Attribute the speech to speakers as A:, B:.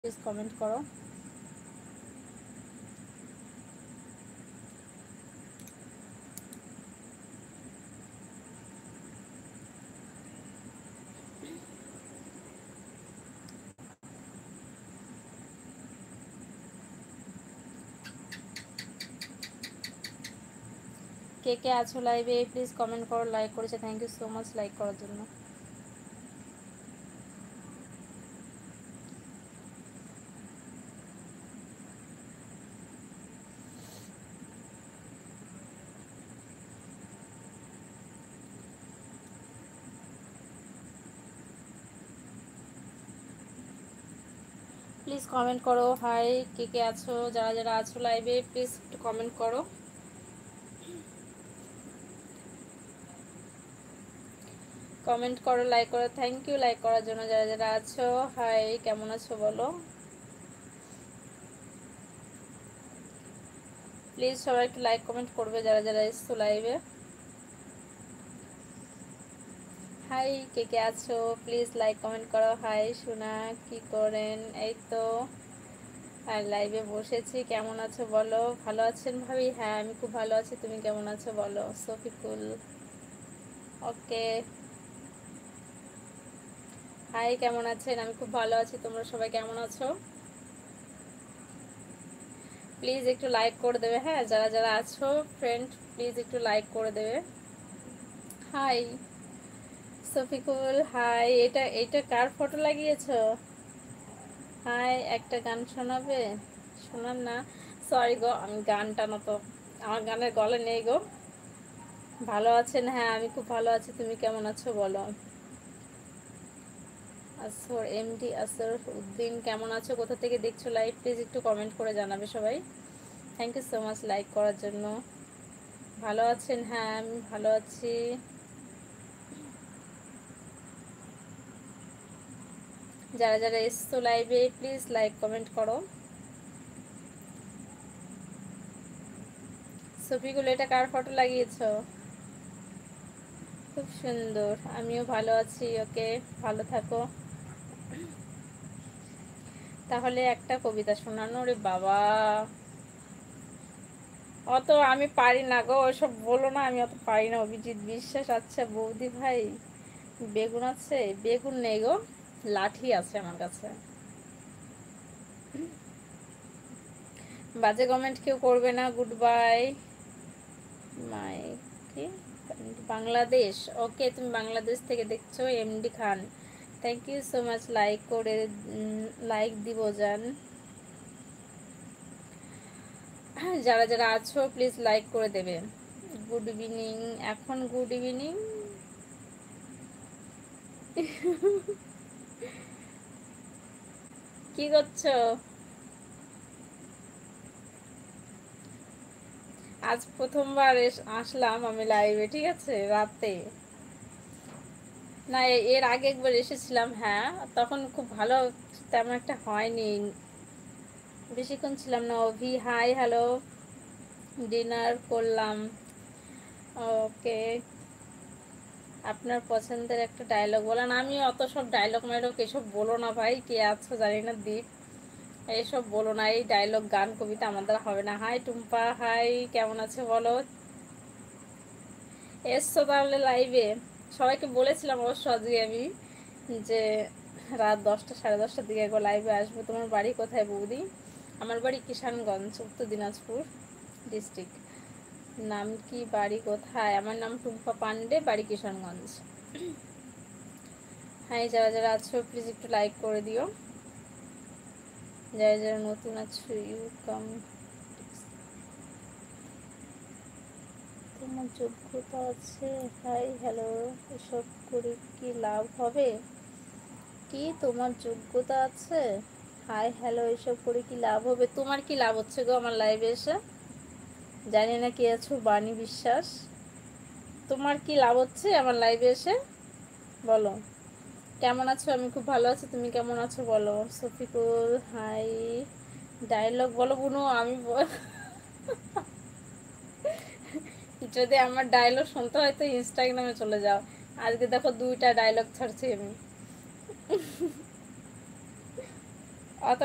A: Please comment করো। কে কে আছো লাইভে প্লিজ কমেন্ট করো। লাইক করেছে, thank you so much like করার জন্য। প্লিজ কমেন্ট করো। হাই, কে কে আছো, যারা যারা আছো লাইভে প্লিজ একটু কমেন্ট করো। কমেন্ট করো, লাইক করো, থ্যাংক ইউ লাইক করার জন্য যারা যারা আছো। হাই, কেমন আছো বলো প্লিজ। সবাই একটু লাইক কমেন্ট করবে যারা যারা এসছো লাইভে। হাই, কে কে আছো প্লিজ লাইক কমেন্ট করো। হাই সোনা, কি করেন? এই তো আর লাইভে বসেছি। কেমন আছো বলো? ভালো আছেন ভাবি? হ্যাঁ আমি খুব ভালো আছি, তুমি কেমন আছো বলো? সফিকুল, ওকে। হাই, কেমন আছেন? আমি খুব ভালো আছি, তোমরা সবাই কেমন আছো? প্লিজ একটু লাইক করে দেবে, হ্যাঁ যারা যারা আছো ফ্রেন্ড প্লিজ একটু লাইক করে দেবে। Hi Shafikul, hi. এটা এটা কার ফটো লাগিয়েছো? হাই, একটা গান শোনাবে? শোনান না। সরি গো, আমি গানটা না তো, আমার গানের গলা নেই গো। ভালো আছেন? হ্যাঁ আমি খুব ভালো আছি, তুমি কেমন আছো বলো? আসর এমডি আসর উদ্দিন, কেমন আছো? কোথা থেকে দেখছো লাইভ প্লিজ একটু কমেন্ট করে জানাবে সবাই। Thank you so much like করার জন্য। ভালো আছেন? হ্যাঁ আমি ভালো আছি। যারা যারা এসছো লাইভে প্লিজ লাইক কমেন্ট করো। ছবিগুলো এটা কার ফটো লাগিয়েছো? খুব সুন্দর, আমিও ভালো আছি। ওকে, ভালো থাকো। তাহলে একটা কবিতা শোনানো রে বাবা। অত আমি পারি না গো, ওসব বলো না, আমি অত পারি না। অভিজিৎ বিশ্বাস, আচ্ছা বৌদি ভাই বেগুন আছে? বেগুন নেই গো, লাঠি আছে আমার কাছে। বাজে কমেন্ট কেউ করবে না। Good bye. মাই কি বাংলাদেশ? ওকে, তুমি বাংলাদেশ থেকে দেখছো। MD Khan, thank you so much like করে, লাইক দিব জান। যারা যারা আছো প্লিজ লাইক করে দেবে। গুড ইভিনিং, এখন গুড ইভিনিং। কি করছো? আজ প্রথমবার আসলাম আমি লাইভে, ঠিক আছে, রাতে। না এর আগে একবার এসেছিলাম, হ্যাঁ তখন খুব ভালো তেমন একটা হয়নি, বেশিক্ষণ ছিলাম না। অভি হাই, হ্যালো। ডিনার করলাম। ওকে, আপনার পছন্দের একটা ডায়লগ বলেন। আমি অত সব ডায়লগ মাইলগ এসব বলো না ভাই, কে আছো জানি না, দীপ এইসব বলো না। এই ডায়লগ গান কবিতা আমার দ্বারা হবে না। হাই টুম্পা, হাই, কেমন আছে বলো? এসছো তাহলে লাইভে? সবাইকে বলেছিলাম অবশ্য আজকে আমি যে রাত 10টা 10:30টার দিকে একবার লাইভে আসবো। তোমার বাড়ি কোথায় বৌদি? আমার বাড়ি কিষানগঞ্জ, উত্তর দিনাজপুর ডিস্ট্রিক্ট। নাম কি, বাড়ি কোথায়? আমার নাম টুম্পা পান্ডে, বাড়ি কিষানগঞ্জ। হ্যাঁ যারা যারা আছো প্লিজ একটু লাইক করে দিও। যারা যারা নতুন আছো ইউ কাম। তোমার যোগ্যতা আছে? হাই হ্যালো, এসব করে কি লাভ হবে? কি তোমার যোগ্যতা আছে? হাই হ্যালো, এসব করে কি লাভ হবে? তোমার কি লাভ হচ্ছে গো আমার লাইভে এসে? জানি না কে আছো, বাণী বিশ্বাস, তোমার কি লাভ হচ্ছে আমার লাইভে এসে বলো? কেমন আছো? আমি খুব ভালো আছি, তুমি কেমন আছো বলো? সফিকুল, হাই। ডায়লগ বলো বুনু, আমি যদি আমার ডায়লগ শুনতে হয় তো ইনস্টাগ্রামে চলে যাও। আজকে দেখো 2টা ডায়লগ ছাড়ছি আমি। অত